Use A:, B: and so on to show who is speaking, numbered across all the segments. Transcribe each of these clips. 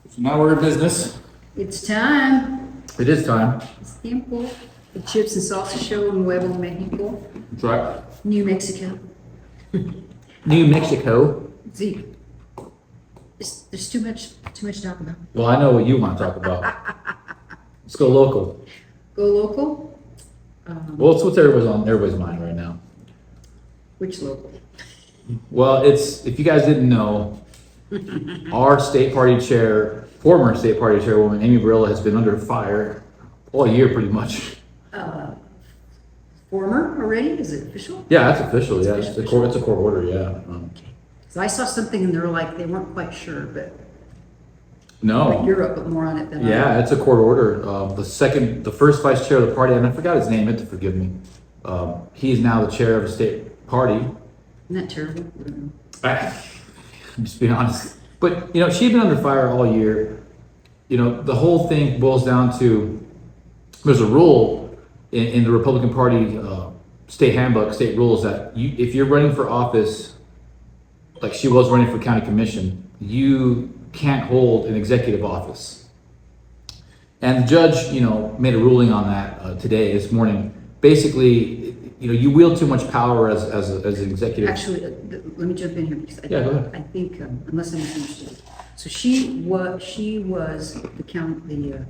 A: So now we're in business.
B: It's time.
A: It is time.
B: It's tiempo. The chips and salsa show in Nuevo Mexico,
A: That's right.
B: New Mexico.
A: New Mexico.
B: Zeke, there's too much to talk about.
A: Well, I know what you want to talk about. Let's go local.
B: Go local.
A: Well, it's what's everybody's mind right now.
B: Which local?
A: Well, it's, if you guys didn't know, our state party chair, former state party chairwoman, Amy Barela, has been under fire all year pretty much.
B: Former already? Is it official?
A: Yeah, that's official. Yeah,
B: It's
A: it's a court order. Yeah.
B: So I saw something and they were like, they weren't quite sure, but
A: No.
B: you're up more on it than I am.
A: Yeah, it's a court order. The first vice chair of the party, and I forgot his name, to forgive me. He is now the chair of the state party.
B: Isn't that terrible?
A: I'm just being honest. But, she'd been under fire all year. The whole thing boils down to, there's a rule in the Republican Party state handbook, state rules, that if you're running for office, like she was running for county commission, you can't hold an executive office. And the judge, made a ruling on that this morning. Basically, you wield too much power as an executive.
B: Actually, let me jump in here because
A: Yeah, go ahead.
B: I think, unless I misunderstood. So she was the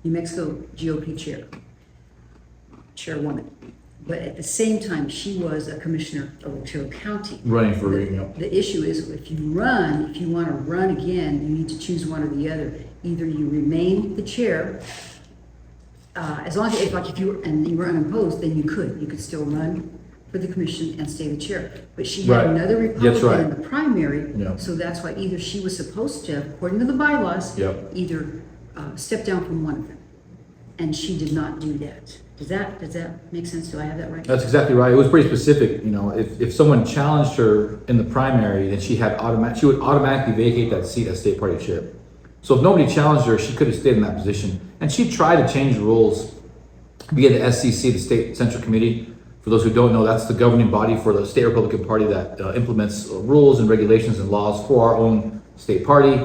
B: New Mexico GOP chairwoman. But at the same time, she was a commissioner of Otero County.
A: Running for,
B: The issue is if you want to run again, you need to choose one or the other. Either you remain the chair, as long as, if you were unopposed, then you could still run for the commission and stay the chair. But she had
A: Right.
B: another
A: That's right.
B: Republican in the primary,
A: Yeah.
B: so that's why either she was supposed to, according to the bylaws,
A: Yep.
B: either step down from one of them. And she did not do that. Does that make sense? Do I have that right?
A: That's exactly right. It was pretty specific. If someone challenged her in the primary, then she would automatically vacate that seat as state party chair. So if nobody challenged her, she could have stayed in that position. And she tried to change the rules via the SCC, the State Central Committee. For those who don't know, that's the governing body for the state Republican Party that implements rules and regulations and laws for our own state party.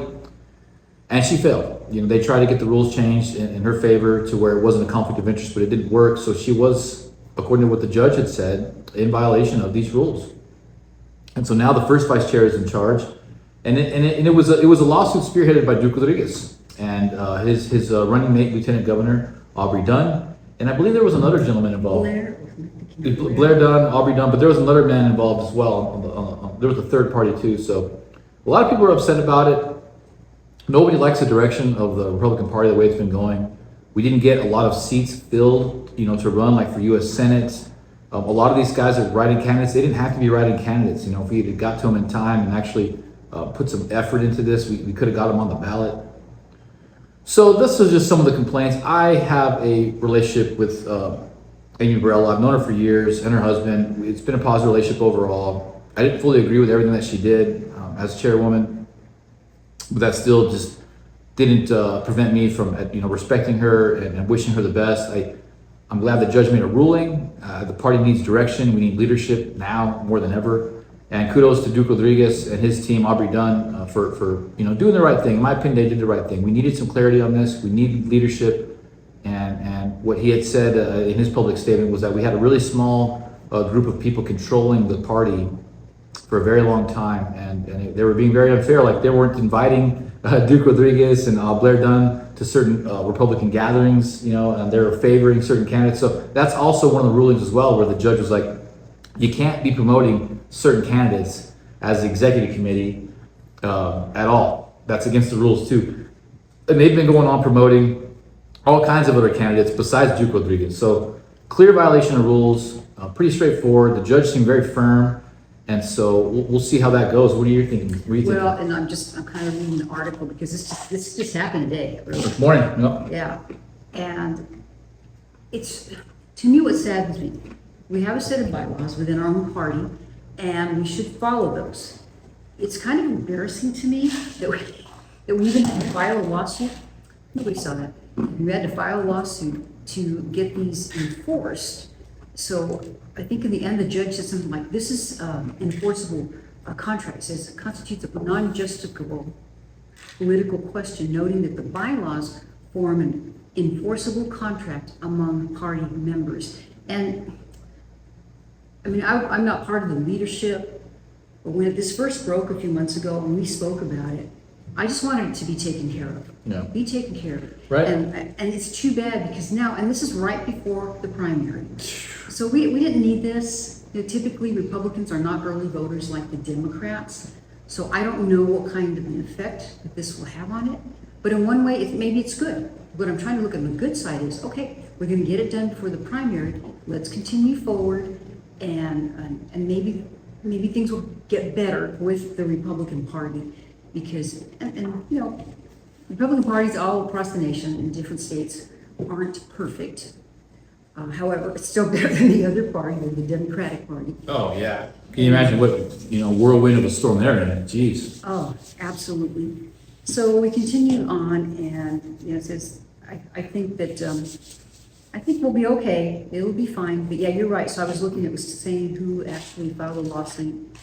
A: And she failed. They tried to get the rules changed in her favor to where it wasn't a conflict of interest, but it didn't work. So she was, according to what the judge had said, in violation of these rules. And so now the first vice chair is in charge. And it was a lawsuit spearheaded by Duke Rodriguez and his running mate, Lieutenant Governor Aubrey Dunn. And I believe there was another gentleman involved. Blair Dunn, Aubrey Dunn, but there was another man involved as well. There was a third party too. So a lot of people are upset about it. Nobody likes the direction of the Republican Party, the way it's been going. We didn't get a lot of seats filled, to run, like for U.S. Senate. A lot of these guys are write-in candidates. They didn't have to be write-in candidates. If we had got to them in time and actually put some effort into this, we could have got them on the ballot. So this is just some of the complaints. I have a relationship with Amy Barela. I've known her for years, and her husband. It's been a positive relationship overall. I didn't fully agree with everything that she did as chairwoman. But that still just didn't prevent me from, respecting her and wishing her the best. I'm glad the judge made a ruling. The party needs direction. We need leadership now more than ever. And kudos to Duke Rodriguez and his team, Aubrey Dunn, for doing the right thing. In my opinion, they did the right thing. We needed some clarity on this. We needed leadership. And what he had said in his public statement was that we had a really small group of people controlling the party for a very long time, and they were being very unfair. Like they weren't inviting Duke Rodriguez and Blair Dunn to certain Republican gatherings, and they were favoring certain candidates. So that's also one of the rulings as well, where the judge was like, you can't be promoting certain candidates as the executive committee at all. That's against the rules too. And they've been going on promoting all kinds of other candidates besides Duke Rodriguez. So clear violation of rules, pretty straightforward. The judge seemed very firm. And so we'll see how that goes. What are you thinking?
B: Well, and I'm kind of reading the article because this just happened today. Really.
A: This morning. No.
B: Yeah, and to me what saddens me. We have a set of bylaws within our own party, and we should follow those. It's kind of embarrassing to me that we even had to file a lawsuit. Nobody saw that. We had to file a lawsuit to get these enforced. So I think in the end, the judge said something like, this is enforceable contract. It says it constitutes a non-justiciable political question, noting that the bylaws form an enforceable contract among party members. And I mean, I'm not part of the leadership, but when this first broke a few months ago and we spoke about it, I just wanted it to be taken care of.
A: Yeah.
B: Be taken care of.
A: Right.
B: And it's too bad because now, and this is right before the primary. So we didn't need this. You know, typically Republicans are not early voters like the Democrats. So I don't know what kind of an effect that this will have on it. But in one way, maybe it's good. What I'm trying to look at the good side is, okay, we're going to get it done before the primary. Let's continue forward, and maybe things will get better with the Republican Party, because and you know, Republican parties all across the nation in different states aren't perfect. However, it's still better than the other party, than the Democratic Party.
A: Oh, yeah. Can you imagine what, whirlwind of a storm they're in? Jeez.
B: Oh, absolutely. So we continue on, and it says, I think that I think we'll be okay. It'll be fine. But yeah, you're right. So I was looking. It was saying who actually filed a lawsuit,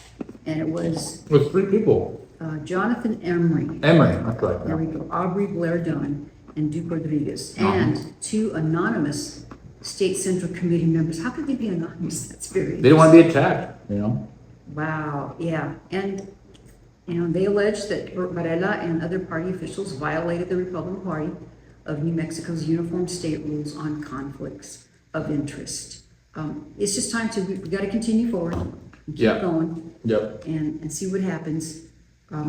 B: and it was
A: With 3 people.
B: Jonathan Emery.
A: That's right.
B: There we go. Aubrey Blair Dunn and Duke Rodriguez,
A: Uh-huh.
B: and 2 anonymous State Central Committee members. How could they be anonymous? That's very.
A: They don't want to be attacked,
B: Wow. Yeah, and they allege that Barela and other party officials violated the Republican Party of New Mexico's uniform state rules on conflicts of interest. It's just time we got to continue forward and keep going.
A: Yep.
B: And see what happens.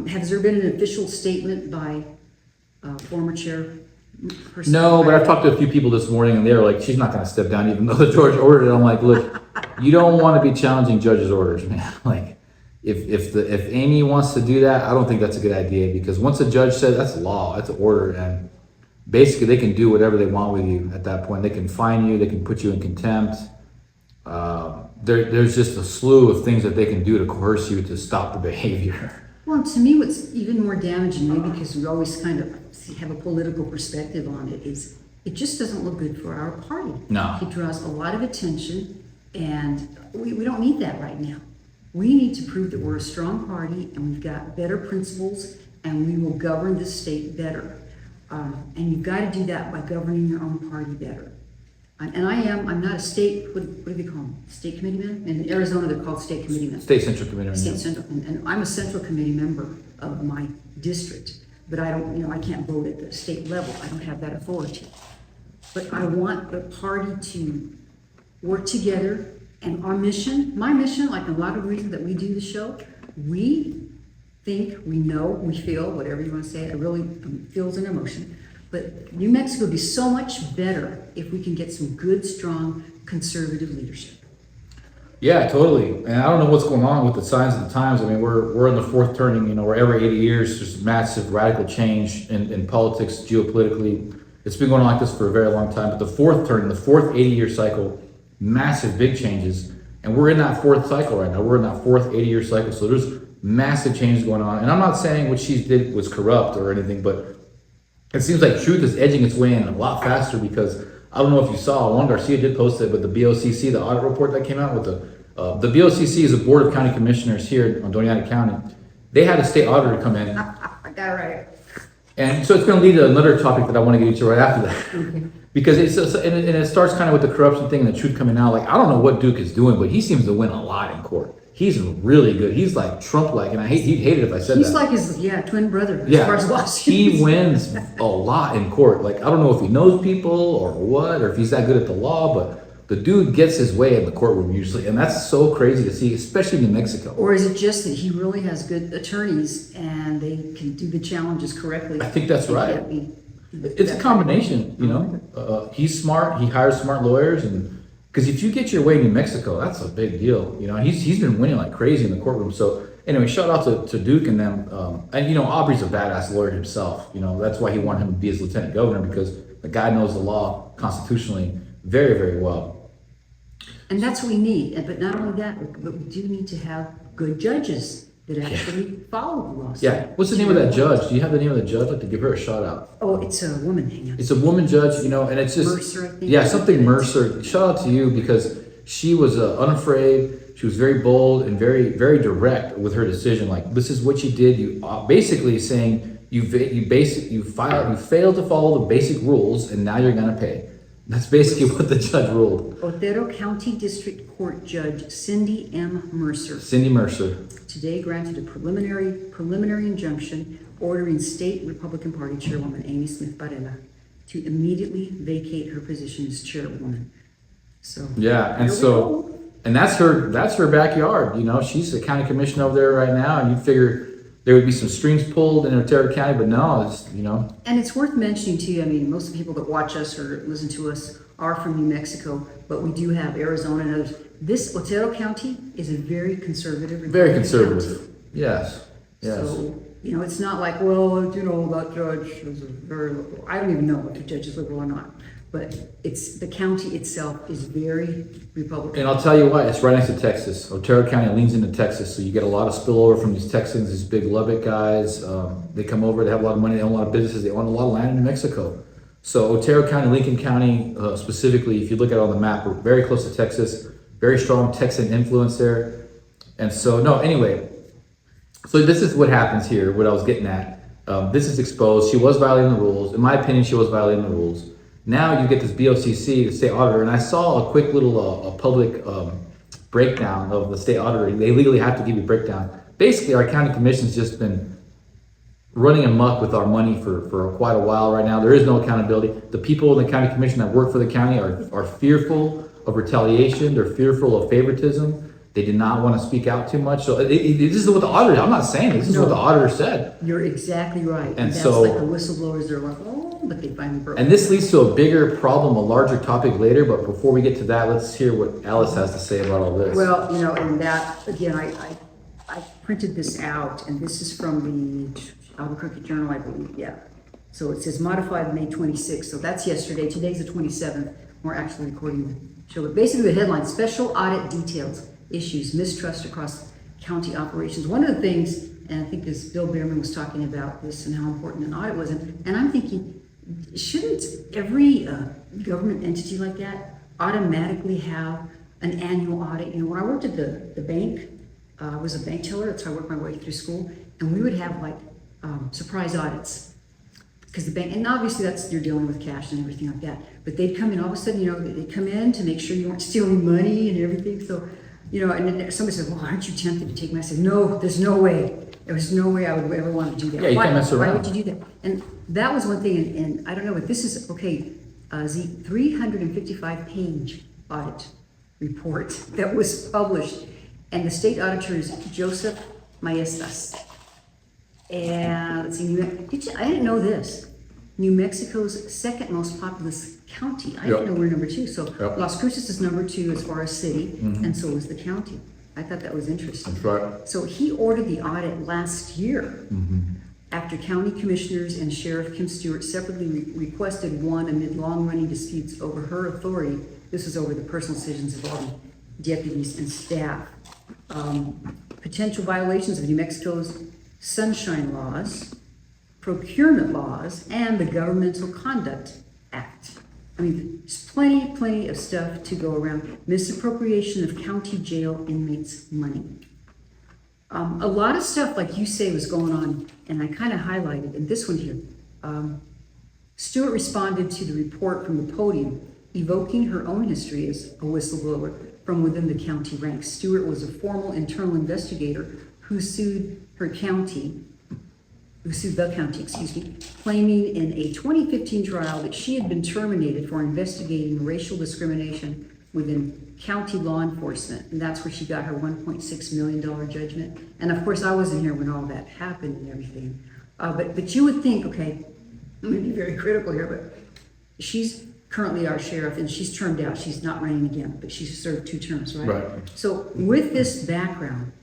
B: Has there been an official statement by former chair?
A: No, but I've talked to a few people this morning, and they're like, she's not going to step down even though the judge ordered it. I'm like, look, you don't want to be challenging judges' orders, man. Like, if Amy wants to do that, I don't think that's a good idea, because once a judge says that's law, that's an order, and basically they can do whatever they want with you at that point. They can fine you, they can put you in contempt. There's just a slew of things that they can do to coerce you to stop the behavior.
B: Well, to me, what's even more damaging, maybe because we always kind of have a political perspective on it, is it just doesn't look good for our party.
A: No.
B: It draws a lot of attention, and we don't need that right now. We need to prove that we're a strong party, and we've got better principles, and we will govern this state better. And you've got to do that by governing your own party better. And I'm not a state, what do they call them? State committee man? In Arizona, they're called state committee men.
A: State Central Committee.
B: State Central, and I'm a central committee member of my district, but I don't, I can't vote at the state level. I don't have that authority. But I want the party to work together, and my mission, like a lot of reasons that we do the show, we think, we know, we feel, whatever you want to say, it really feels an emotion. But New Mexico would be so much better if we can get some good, strong, conservative leadership.
A: Yeah, totally. And I don't know what's going on with the signs of the times. I mean, we're in the 4th turning, where every 80 years there's massive radical change in politics, geopolitically. It's been going on like this for a very long time. But the 4th turning, the 4th 80-year cycle, massive big changes. And we're in that 4th cycle right now. We're in that 4th 80-year cycle. So there's massive changes going on. And I'm not saying what she did was corrupt or anything, but it seems like truth is edging its way in a lot faster, because I don't know if you saw, Juan Garcia did post it, but the BOCC, the audit report that came out with the BOCC is a board of county commissioners here on Doña Ana County. They had a state auditor come in.
B: I got it right.
A: And so it's going to lead to another topic that I want to get into right after that.
B: Okay.
A: Because it starts kind of with the corruption thing and the truth coming out. Like, I don't know what Duke is doing, but he seems to win a lot in court. He's really good. He's like Trump-like, and he'd hate it if I said
B: He's
A: that.
B: like his twin brother as far as lawsuits.
A: He wins a lot in court. Like, I don't know if he knows people or what, or if he's that good at the law, but the dude gets his way in the courtroom usually, and that's so crazy to see, especially in New Mexico.
B: Or is it just that he really has good attorneys and they can do the challenges correctly?
A: I think that's right. It's a combination, he's smart. He hires smart lawyers, and because if you get your way in New Mexico, that's a big deal. He's been winning like crazy in the courtroom. So anyway, shout out to Duke and them. And Aubrey's a badass lawyer himself. That's why he wanted him to be his lieutenant governor, because the guy knows the law constitutionally very, very well.
B: And that's what we need. But not only that, but we do need to have good judges that actually follow the laws.
A: Yeah. What's the name of that judge? Do you have the name of the judge? I'd like to give her a shout out.
B: Oh, it's a woman. Hang on.
A: It's a woman judge, and it's just
B: Mercer, I think.
A: Yeah, something Mercer. Shout out to you, because she was unafraid. She was very bold and very, very direct with her decision. Like, this is what you did. You basically saying you failed to follow the basic rules, and now you're gonna pay. That's basically what the judge ruled.
B: Otero County District Court Judge Cindy M. Mercer
A: Cindy Mercer.
B: today granted a preliminary injunction ordering State Republican Party Chairwoman Amy Smith Barela to immediately vacate her position as chairwoman. So
A: Yeah, and
B: here we
A: so,
B: go.
A: and that's her backyard. You know, she's the county commissioner over there right now, and you'd figure there would be some strings pulled in Otero County, but no, it's, you know.
B: And it's worth mentioning too, I mean, most of the people that watch us or listen to us are from New Mexico, but we do have Arizona and others. This Otero County is a very conservative.
A: Very
B: Republican
A: conservative.
B: county.
A: Yes. Yes.
B: So, you know, it's not like, well, you know, that judge is a very liberal. I don't even know if the judge is liberal or not, but it's, the county itself is very Republican.
A: And I'll tell you why, it's right next to Texas. Otero County leans into Texas, so you get a lot of spillover from these Texans, these big Lubbock guys. They come over, they have a lot of money, they own a lot of businesses, they own a lot of land in New Mexico. So Otero County, Lincoln County, specifically, if you look at it on the map, we're very close to Texas, very strong Texan influence there. And so, no, anyway, so this is what happens here, what I was getting at. This is exposed, she was violating the rules. In my opinion, she was violating the rules. Now you get this BOCC, the state auditor, and I saw a quick little public breakdown of the state auditor. They legally have to give you a breakdown. Basically, our county commission's just been running amok with our money for quite a while right now. There is no accountability. The people in the county commission that work for the county are fearful of retaliation. They're fearful of favoritism. They did not want to speak out too much. So this is what the auditor, I'm not saying this is what the auditor said.
B: You're exactly right.
A: And
B: that's
A: so,
B: like the whistleblowers, they're like, oh, but they finally broke.
A: and this leads to a bigger problem, a larger topic later, but before we get to that, let's hear what Alice has to say about all this.
B: Well, you know, and that, again, I printed this out, and this is from the Albuquerque Journal, I believe, yeah. So it says modified May 26th, so that's yesterday. Today's the 27th. We're actually recording the show. But basically the headline, special audit details, issues, mistrust across county operations. One of the things, and I think this Bill Bierman was talking about this and how important an audit was, and I'm thinking, shouldn't every government entity like that automatically have an annual audit? You know, when I worked at the bank, I was a bank teller, that's how I worked my way through school, and we would have like surprise audits. Because the bank, and obviously that's, you're dealing with cash and everything like that, but they'd come in, all of a sudden, you know, they'd come in to make sure you weren't stealing money and everything, so, you know, and then somebody said, well, aren't you tempted to take my, I said, no, there's no way. There was no way I would ever want to do that.
A: Yeah, you can't mess around.
B: Why would you do that? And that was one thing, and I don't know, but this is, okay, the 355-page audit report that was published, and the state auditor is Joseph Maestas. And let's see, I didn't know this. New Mexico's second most populous county. I didn't know we're number 2. So Las Cruces is number 2 as far as city, and so is the county. I thought that was interesting.
A: That's right.
B: So he ordered the audit last year after county commissioners and Sheriff Kim Stewart separately requested one amid long-running disputes over her authority. This was over the personal decisions involving deputies and staff. Potential violations of New Mexico's sunshine laws, procurement laws, and the Governmental Conduct Act. I mean, there's plenty of stuff to go around. Misappropriation of county jail inmates' money. A lot of stuff, like you say, was going on, and I kind of highlighted in this one here. Stewart responded to the report from the podium, evoking her own history as a whistleblower from within the county ranks. Stewart was a formal internal investigator who sued the county, claiming in a 2015 trial that she had been terminated for investigating racial discrimination within county law enforcement. And that's where she got her $1.6 million judgment. And of course, I wasn't here when all that happened and everything. But you would think, okay, I'm gonna be very critical here, but she's currently our sheriff and she's termed out. She's not running again, but she's served 2 terms, right?
A: Right.
B: So with this background,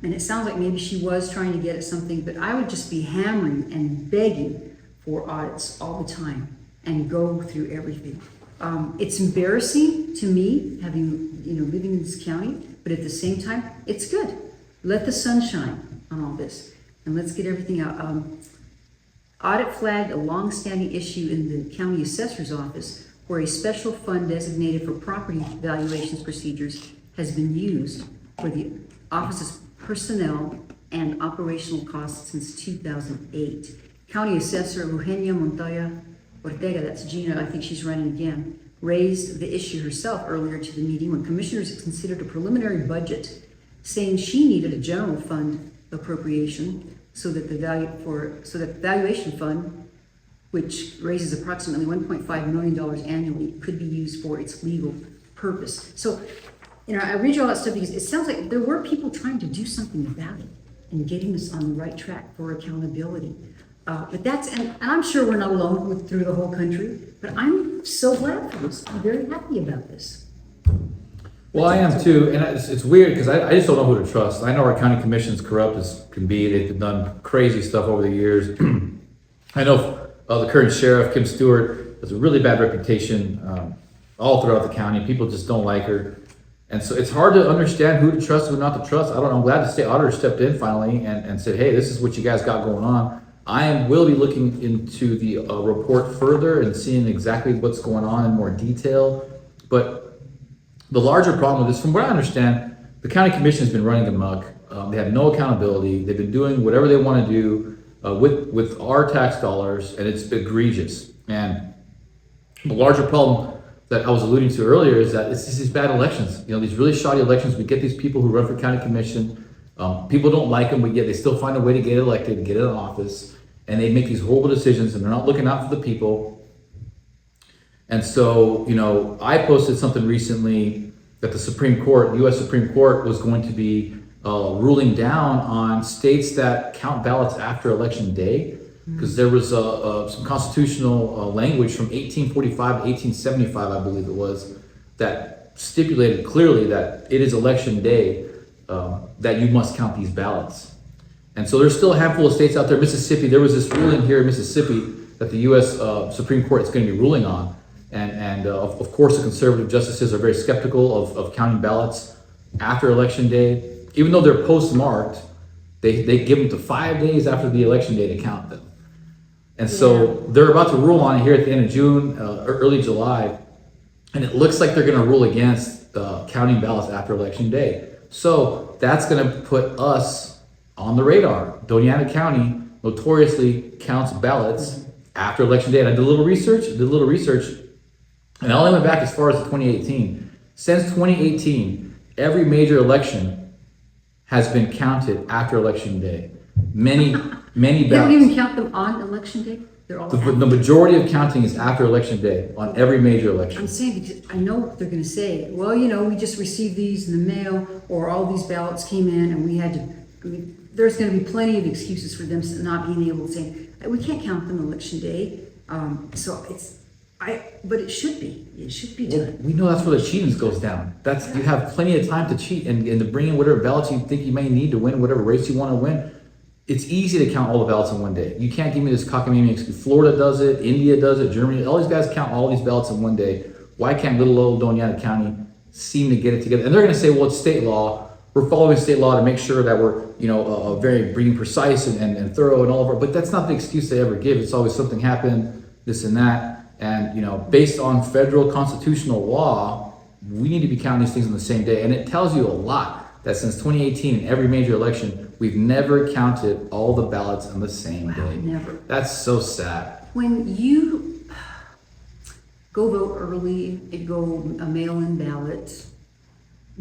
B: and it sounds like maybe she was trying to get at something, but I would just be hammering and begging for audits all the time and go through everything. It's embarrassing to me having, living in this county, but at the same time, it's good. Let the sun shine on all this and let's get everything out. Audit flagged a long-standing issue in the county assessor's office where a special fund designated for property valuations procedures has been used for the office's personnel and operational costs since 2008. County Assessor Eugenia Montoya Ortega, that's Gina, I think she's running again, raised the issue herself earlier to the meeting when commissioners considered a preliminary budget, saying she needed a general fund appropriation so that the valuation fund, which raises approximately $1.5 million annually, could be used for its legal purpose. So, I read you all that stuff because it sounds like there were people trying to do something about it and getting us on the right track for accountability. But that's, and I'm sure we're not alone through the whole country, but I'm so glad for this. I'm very happy about this.
A: Well, I am too, and it's weird because I just don't know who to trust. I know our county commission's corrupt as can be. They've done crazy stuff over the years. I know the current sheriff, Kim Stewart, has a really bad reputation all throughout the county. People just don't like her. And so it's hard to understand who to trust, who not to trust. I don't know. I'm glad the state auditor stepped in finally and said, hey, this is what you guys got going on. Will be looking into the report further and seeing exactly what's going on in more detail. But the larger problem with this, from what I understand, the county commission has been running amok. They have no accountability. They've been doing whatever they want to do with our tax dollars, and it's egregious. And the larger problem that I was alluding to earlier is that it's these bad elections. These really shoddy elections. We get these people who run for county commission. People don't like them, but yet they still find a way to get elected and get in office. And they make these horrible decisions, and they're not looking out for the people. And so, I posted something recently that the Supreme Court, the U.S. Supreme Court, was going to be ruling down on states that count ballots after election day, because there was some constitutional language from 1845 to 1875, I believe it was, that stipulated clearly that it is election day that you must count these ballots. And so there's still a handful of states out there. Mississippi, there was this ruling here in Mississippi that the U.S. Supreme Court is going to be ruling on. And of course, the conservative justices are very skeptical of counting ballots after election day. Even though they're postmarked, they give them to 5 days after the election day to count them. And so they're about to rule on it here at the end of June, or early July. And it looks like they're going to rule against counting ballots after election day. So that's going to put us on the radar. Doña Ana County notoriously counts ballots after election day. And I did a little research, and I only went back as far as 2018. Since 2018, every major election has been counted after election day. Many ballots.
B: You don't even count them on election day? They're all
A: The majority of counting is after election day on every major election.
B: I'm saying, because I know what they're going to say. Well, we just received these in the mail, or all these ballots came in, and we had to. There's going to be plenty of excuses for them not being able to say we can't count them election day. But it should be. It should be done.
A: Well, we know that's where the cheating goes down. You have plenty of time to cheat and to bring in whatever ballots you think you may need to win whatever race you want to win. It's easy to count all the ballots in one day. You can't give me this cockamamie excuse. Florida does it, India does it, Germany. All these guys count all these ballots in one day. Why can't little old Doña Ana County seem to get it together? And they're going to say, well, it's state law. We're following state law to make sure that we're, very being precise and thorough and all of our. But that's not the excuse they ever give. It's always something happened, this and that. And based on federal constitutional law, we need to be counting these things on the same day. And it tells you a lot that since 2018, in every major election, we've never counted all the ballots on the same day.
B: Never.
A: That's so sad.
B: When you go vote early, a mail-in ballot,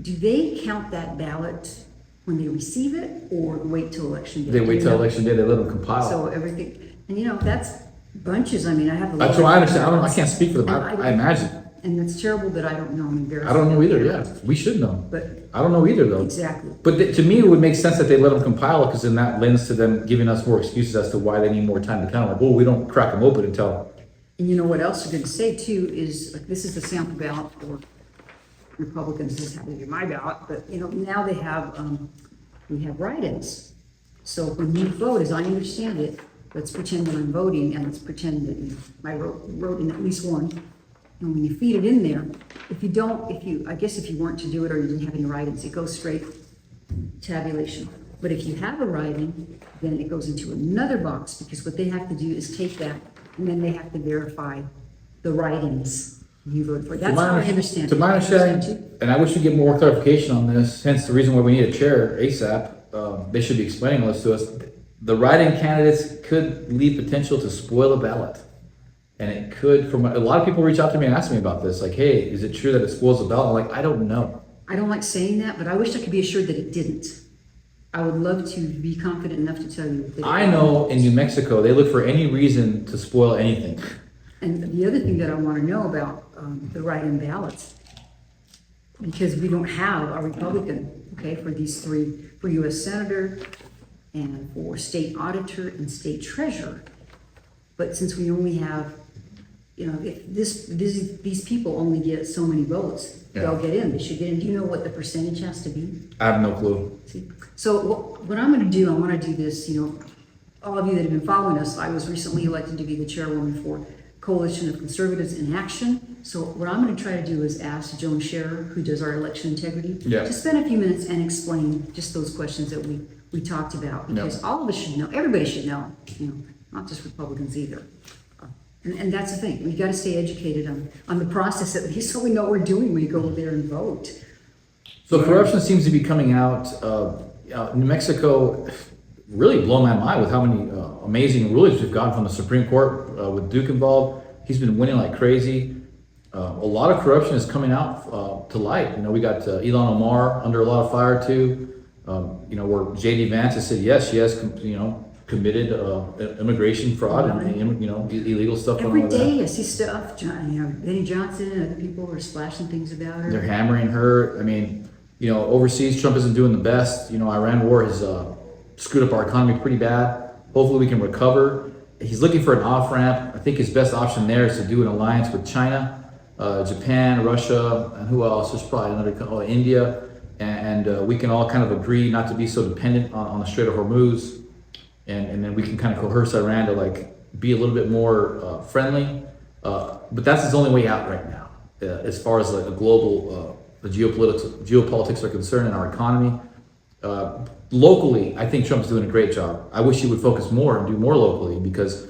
B: do they count that ballot when they receive it, or wait till election day?
A: They wait till election day. They let them compile.
B: So everything, and that's bunches. I mean, I have a lot.
A: That's what I understand. I can't speak for them. I imagine.
B: And it's terrible that I don't know. I'm embarrassed.
A: I don't know either. Yeah, we should know.
B: But
A: I don't know either, though.
B: Exactly.
A: But to me, it would make sense that they let them compile it, because then that lends to them giving us more excuses as to why they need more time to count. Like, we don't crack them open until.
B: And you know what else you're going to say too is, like, this is the sample ballot for Republicans. This happens to be my ballot, but now they have we have write-ins. So when you vote, as I understand it, let's pretend that I'm voting, and let's pretend that I wrote in at least one. And when you feed it in there, if you weren't to do it, or you didn't have any write-ins, it goes straight tabulation. But if you have a write-in, then it goes into another box, because what they have to do is take that, and then they have to verify the write-ins you voted for. That's how I understand it.
A: To my understanding, and I wish we get more clarification on this, hence the reason why we need a chair ASAP. they should be explaining this to us. The write-in candidates could leave potential to spoil a ballot. And it could, from a lot of people reach out to me and ask me about this, like, hey, is it true that it spoils the ballot? I'm like, I don't know.
B: I don't like saying that, but I wish I could be assured that it didn't. I would love to be confident enough to tell you that
A: I know in New Mexico, they look for any reason to spoil anything.
B: And the other thing that I want to know about the write-in ballots, because we don't have a Republican, okay, for these three, for U.S. Senator and for state auditor and state treasurer. But since we only have, you know, if these people only get so many votes, they'll get in, they should get in. Do you know what the percentage has to be?
A: I have no clue.
B: See? So what I'm gonna do, I wanna do this, you know, all of you that have been following us, I was recently elected to be the chairwoman for Coalition of Conservatives in Action. So what I'm gonna try to do is ask Joan Scherer, who does our election integrity, to spend a few minutes and explain just those questions that we talked about. Because all of us should know, everybody should know, you know, not just Republicans either. And that's the thing, we gotta stay educated on the process at least, so we know what we're doing when you go there and vote.
A: So corruption seems to be coming out. New Mexico really blown my mind with how many amazing rulings we've gotten from the Supreme Court with Duke involved. He's been winning like crazy. A lot of corruption is coming out to light. You know, we got Ilhan Omar under a lot of fire too. You know, where J.D. Vance has said, yes, she has, you know, committed immigration fraud and, you know, illegal stuff.
B: Every day I see stuff, you know, Benny Johnson and other people are splashing things about her.
A: They're hammering her. I mean, you know, overseas, Trump isn't doing the best. You know, Iran war has screwed up our economy pretty bad. Hopefully we can recover. He's looking for an off-ramp. I think his best option there is to do an alliance with China, Japan, Russia, and who else? There's probably another, India. And we can all kind of agree not to be so dependent on the Strait of Hormuz. And then we can kind of coerce Iran to like be a little bit more friendly. But that's his only way out right now, as far as like a global, the geopolitics are concerned in our economy. Locally, I think Trump's doing a great job. I wish he would focus more and do more locally, because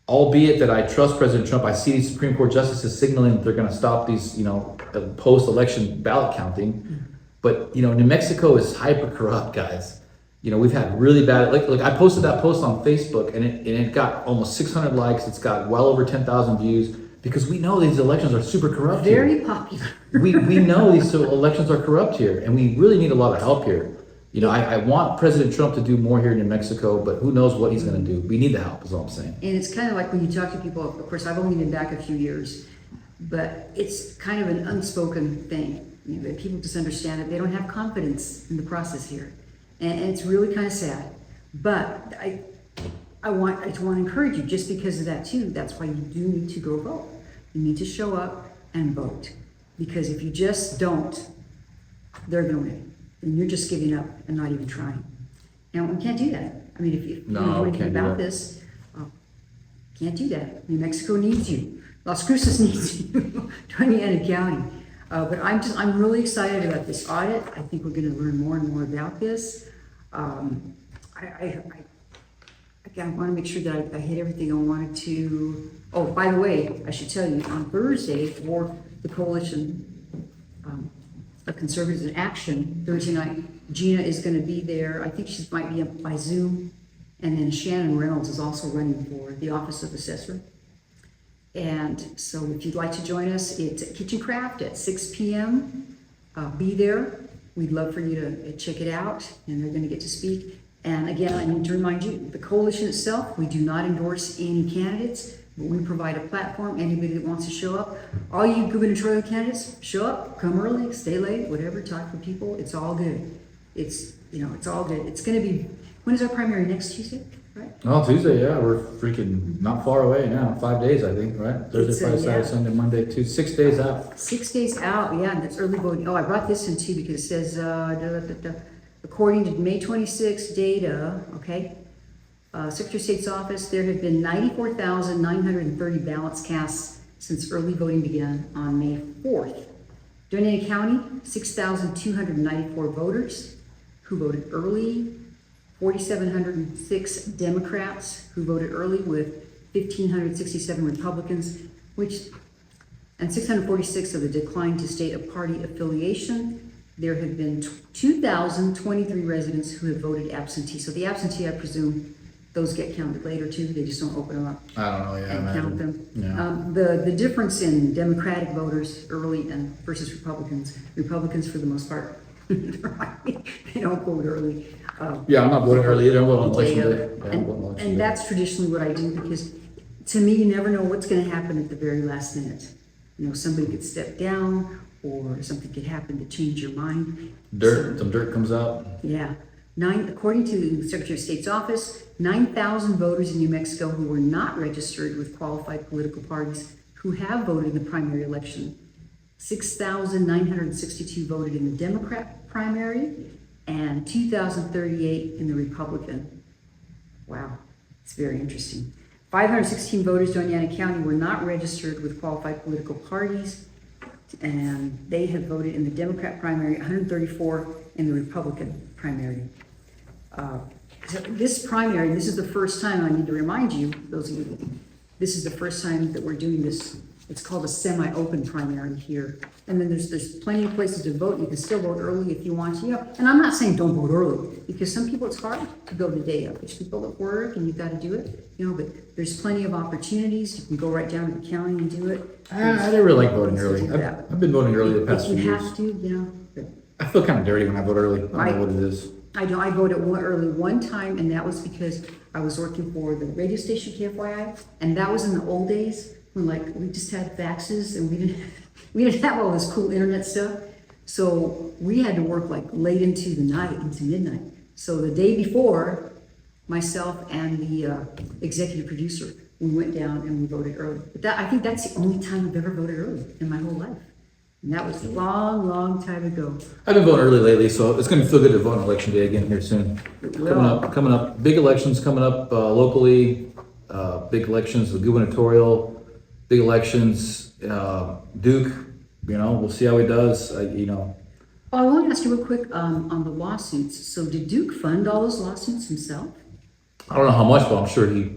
A: albeit that I trust President Trump, I see these Supreme Court justices signaling that they're going to stop these, you know, post-election ballot counting. But, you know, New Mexico is hyper corrupt, guys. You know, we've had really bad, like I posted that post on Facebook and it got almost 600 likes. It's got well over 10,000 views, because we know these elections are super corrupt here.
B: Very popular.
A: we know these elections are corrupt here, and we really need a lot of help here. You know, I want President Trump to do more here in New Mexico, but who knows what he's going to do. We need the help, is all I'm saying.
B: And it's kind of like when you talk to people, of course, I've only been back a few years, but it's kind of an unspoken thing. You know, that people just understand that they don't have confidence in the process here. And it's really kind of sad. But I want to encourage you, just because of that too, that's why you do need to go vote. You need to show up and vote. Because if you just don't, they're going to win. And you're just giving up and not even trying. And we can't do that. I mean, if you don't know anything about this, can't do that. New Mexico needs you. Las Cruces needs you. Doña Ana County. But I'm really excited about this audit. I think we're going to learn more and more about this. I want to make sure that I hit everything I wanted to. Oh, by the way, I should tell you, on Thursday for the Coalition of Conservatives in Action, Thursday night, Gina is going to be there. I think she might be up by Zoom. And then Shannon Reynolds is also running for the office of assessor. And so if you'd like to join us, it's at Kitchen Craft at 6 p.m. Be there. We'd love for you to check it out, and they're going to get to speak. And again, I need to remind you, the coalition itself, we do not endorse any candidates, but we provide a platform. Anybody that wants to show up, all you gubernatorial candidates, show up, come early, stay late, whatever, talk to people. It's all good. It's all good. It's going to be, when is our primary? Next Tuesday, right?
A: Oh, Tuesday, yeah. We're freaking not far away now. 5 days, I think, right? Thursday, Friday, Saturday, Sunday, Monday, Tuesday. 6 days out.
B: 6 days out, yeah, and that's early voting. Oh, I brought this in too because it says, according to May 26 data, okay, Secretary of State's office, there have been 94,930 ballots cast since early voting began on May 4th. Doña Ana County, 6,294 voters who voted early, 4,706 Democrats who voted early, with 1,567 Republicans, and 646 of the declined to state a party affiliation. there have been 2,023 residents who have voted absentee. So the absentee, I presume, those get counted later too. They just don't open them up
A: I don't know, yeah.
B: and count them.
A: Yeah.
B: The difference in Democratic voters early and versus Republicans for the most part, they don't vote early.
A: Yeah, I'm not voting early either. I'm voting on
B: the day
A: election
B: of.
A: day. Yeah, I'm voting on election
B: And
A: day.
B: that's traditionally what I do because to me, you never know what's gonna happen at the very last minute. You know, somebody could step down or something could happen to change your mind.
A: Some dirt comes out.
B: Yeah. According to the Secretary of State's office, 9,000 voters in New Mexico who were not registered with qualified political parties who have voted in the primary election. 6,962 voted in the Democrat primary and 2,038 in the Republican. Wow, it's very interesting. 516 voters in Doña Ana County were not registered with qualified political parties, and they have voted in the Democrat primary, 134 in the Republican primary. So this primary, this is the first time, I need to remind you, those of you, this is the first time that we're doing this. It's called a semi-open primary here. And then there's plenty of places to vote. You can still vote early if you want to. You know, and I'm not saying don't vote early, because some people it's hard to go the day of. There's people at work and you've got to do it, you know, but there's plenty of opportunities. You can go right down to the county and do it.
A: I never really like voting
B: So
A: early.
B: do that.
A: I've been voting early the past
B: If
A: few
B: you
A: years.
B: have to, you know, but
A: I feel kind of dirty when I vote early. I don't know what it is.
B: I know, I voted early one time, and that was because I was working for the radio station KFYI, and that was in the old days when like we just had faxes and we didn't have all this cool internet stuff. So we had to work like late into the night, into midnight. So the day before, myself and the executive producer, we went down and we voted early. But that, I think that's the only time I've ever voted early in my whole life. And that was a long, long time ago.
A: I've been voting early lately, so it's going to feel good to vote on election day again here soon. Coming up, big elections coming up locally, big elections, the gubernatorial, big elections, Duke. You know, we'll see how he does. You know,
B: Oh, I want to ask you real quick on the lawsuits. So did Duke fund all those lawsuits himself?
A: I don't know how much, but I'm sure he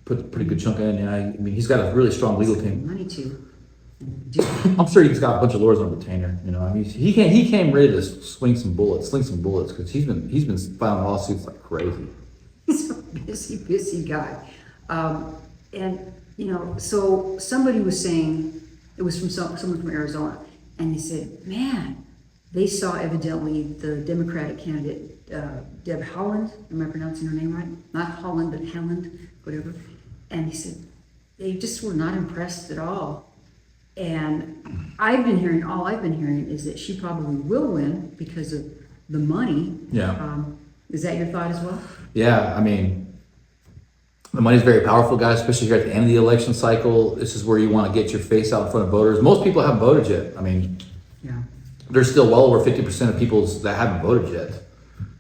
A: put a pretty good chunk in. Yeah, I mean, he's got a really strong legal team.
B: Money to Duke.
A: I'm sure he's got a bunch of lawyers on retainer. You know, I mean, he came ready to sling some bullets, because he's been filing lawsuits like crazy.
B: He's a busy guy. And, you know, so somebody was saying, it was from someone from Arizona, and he said, man, they saw evidently the Democratic candidate, Deb Haaland, am I pronouncing her name right? Not Holland, but Haaland, whatever. And he said, they just were not impressed at all. And all I've been hearing is that she probably will win because of the money.
A: Yeah.
B: Is that your thought as well?
A: Yeah, I mean, the money's very powerful, guys, especially here at the end of the election cycle. This is where you want to get your face out in front of voters. Most people haven't voted yet. I mean,
B: Yeah.
A: there's still well over 50% of people that haven't voted yet.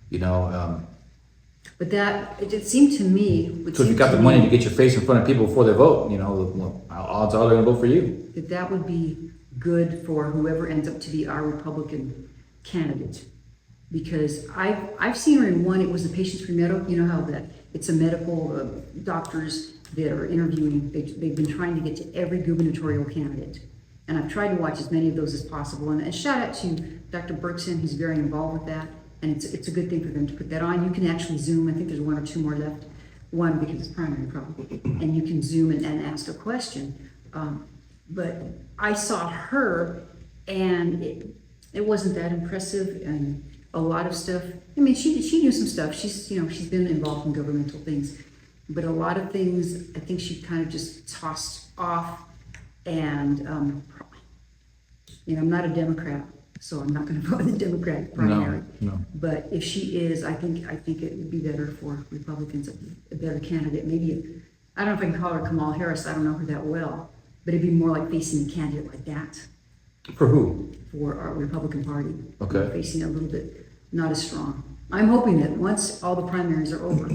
A: You know,
B: But that, it seemed to me.
A: so if you got the money to get your face in front of people before they vote, you know, odds are they're going to vote for you.
B: That would be good for whoever ends up to be our Republican candidate. Because I've seen her in one, it was the Patients for Medical, you know how that, it's a medical, doctors that are interviewing, they've been trying to get to every gubernatorial candidate. And I've tried to watch as many of those as possible. And shout out to Dr. Berkson, he's very involved with that. And it's a good thing for them to put that on. You can actually Zoom, I think there's one or two more left. One because it's primary probably. And you can Zoom and ask a question. But I saw her and it wasn't that impressive, and a lot of stuff. I mean, she knew some stuff. She's been involved in governmental things, but a lot of things I think she kind of just tossed off. And I'm not a Democrat, so I'm not going to vote in the Democratic primary.
A: No.
B: But if she is, I think it would be better for Republicans, a better candidate. Maybe I don't know if I can call her Kamala Harris. I don't know her that well, but it'd be more like facing a candidate like that.
A: For who?
B: For our Republican Party.
A: Okay.
B: Facing a little bit not as strong. I'm hoping that once all the primaries are over,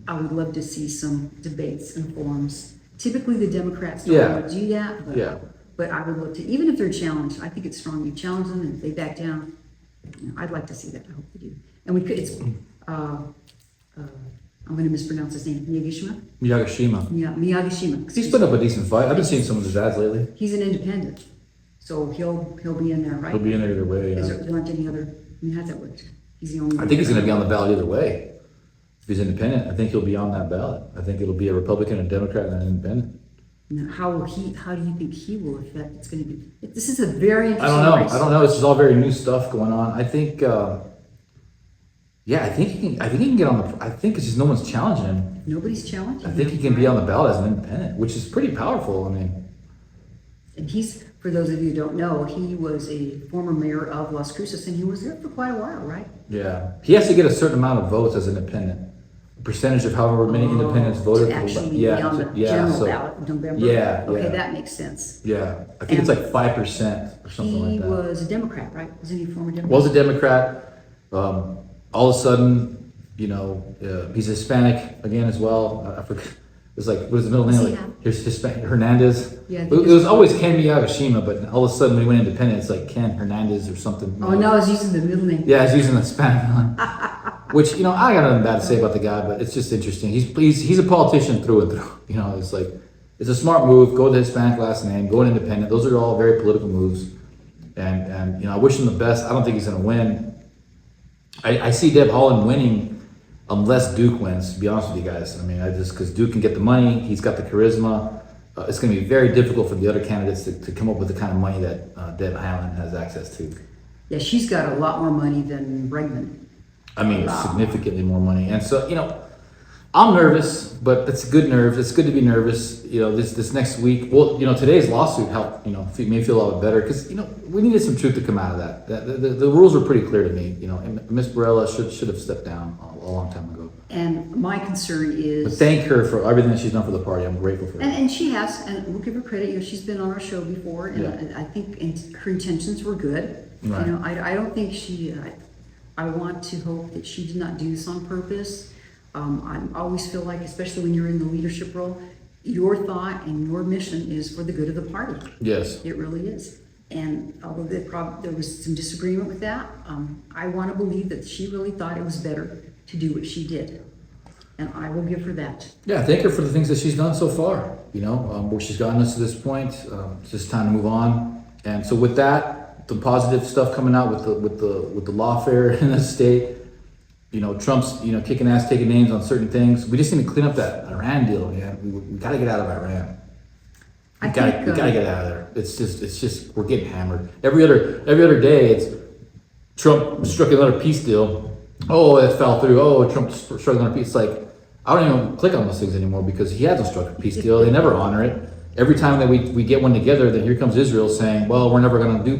B: I would love to see some debates and forums. Typically, the Democrats don't want to do that, but I would love to, even if they're challenged, I think it's strong. You challenge them, and if they back down, I'd like to see that. I hope they do. And we could. I'm going to mispronounce his name. Miyagishima.
A: Miyagishima.
B: Yeah, Miyagishima.
A: He's put up a decent fight. I've been seeing some of his ads lately.
B: He's an independent, So he'll be in there, right?
A: He'll be in there either way,
B: Is
A: yeah.
B: there aren't any other, I mean, how's that work? He's the only.
A: I think he's gonna be on the ballot either way. If he's independent, I think he'll be on that ballot. I think it'll be a Republican, a Democrat, and an independent.
B: Now, how do you think he will affect, it's gonna be, this is a very
A: I
B: interesting
A: don't know.
B: race.
A: I don't know. This is all very new stuff going on. I think, yeah, I think he can get on the. I think it's just no one's challenging him.
B: Nobody's challenging
A: I think he
B: him,
A: can be
B: right?
A: on the ballot as an independent, which is pretty powerful. I mean,
B: And he's, for those of you who don't know, he was a former mayor of Las Cruces, and he was there for quite a while, right?
A: yeah, he has to get a certain amount of votes as independent. A percentage of however many independents voted.
B: To
A: for
B: actually be
A: yeah,
B: on the
A: yeah,
B: general
A: so-
B: ballot in November?
A: Yeah,
B: Okay,
A: yeah.
B: that makes sense.
A: Yeah, I think it's
B: And
A: like 5% or something
B: He
A: like that.
B: was a Democrat, right? Wasn't he a former Democrat?
A: Was a Democrat. All of a sudden, you know, he's Hispanic again as well. I forget. It's like, what is the middle
B: What's
A: name?
B: he
A: Like,
B: have?
A: here's Hispanic Hernandez.
B: Yeah, I
A: It,
B: think
A: it was always Ken Miyagishima, but all of a sudden when he went independent, it's like Ken Hernandez or something.
B: Oh, no, I was using the middle name.
A: Yeah, he's using the Hispanic one. Which, you know, I got nothing bad to say about the guy, but it's just interesting. He's a politician through and through. You know, it's like, it's a smart move. Go with the Hispanic last name. Go independent. Those are all very political moves. And you know, I wish him the best. I don't think he's going to win. I see Deb Haaland winning unless Duke wins, to be honest with you guys. I mean, because Duke can get the money. He's got the charisma. It's going to be very difficult for the other candidates to come up with the kind of money that Deb Haaland has access to.
B: Yeah, she's got a lot more money than Bregman.
A: I mean, significantly more money. And so, you know, I'm nervous, but it's good nerves. It's good to be nervous. You know, this next week. Well, you know, today's lawsuit helped. You know, made me feel a lot better because you know we needed some truth to come out of that. The rules were pretty clear to me. You know, and Miss Barela should have stepped down a long time ago.
B: And my concern is.
A: But thank her for everything that she's done for the party. I'm grateful for her.
B: And she has, and we'll give her credit, you know, she's been on our show before, and
A: Yeah.
B: I think her intentions were good.
A: Right.
B: You know, I don't think I want to hope that she did not do this on purpose. I always feel like, especially when you're in the leadership role, your thought and your mission is for the good of the party.
A: Yes.
B: It really is. And although there was some disagreement with that, I want to believe that she really thought it was better to do what she did. And I will give her that.
A: Yeah, thank her for the things that she's done so far. You know, where she's gotten us to this point. It's just time to move on. And so with that, the positive stuff coming out with the lawfare in the state. You know, Trump's kicking ass, taking names on certain things. We just need to clean up that Iran deal, man. We got to get out of Iran. We got to get out of there. It's just we're getting hammered. Every other day, it's Trump struck another peace deal. Oh, it fell through. Oh, Trump struck another peace. It's like I don't even click on those things anymore because he hasn't struck a peace deal. They never honor it. Every time that we get one together, then here comes Israel saying, "Well, we're not going to do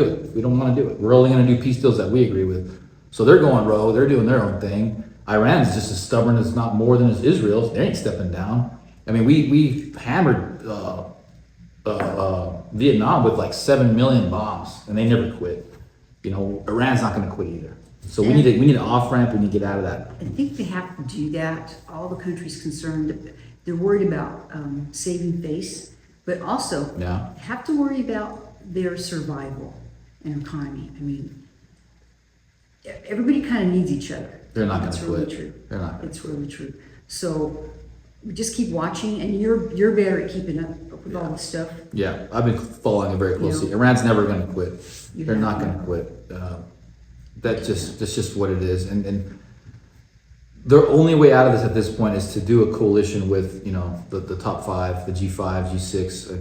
A: it. We don't want to do it. We're only going to do peace deals that we agree with." So they're going rogue. They're doing their own thing. Iran's just as stubborn as not more than as Israel. They ain't stepping down. I mean, we hammered Vietnam with like 7 million bombs, and they never quit. You know, Iran's not going to quit either. So we need an off ramp. We need to get out of that.
B: I think they have to do that. All the countries concerned, they're worried about saving face, but also
A: Yeah.
B: have to worry about their survival and economy. I mean, everybody kind of needs each other.
A: They're not going
B: It's
A: to
B: really
A: quit.
B: true.
A: They're not.
B: It's really true. So we just keep watching, and you're better at keeping up with all this stuff.
A: Yeah, I've been following it very closely.
B: Yeah.
A: Iran's never going to quit.
B: You
A: They're
B: have
A: not
B: to.
A: going to quit. That's just what it is. And their only way out of this at this point is to do a coalition with the top five, the G5, G6,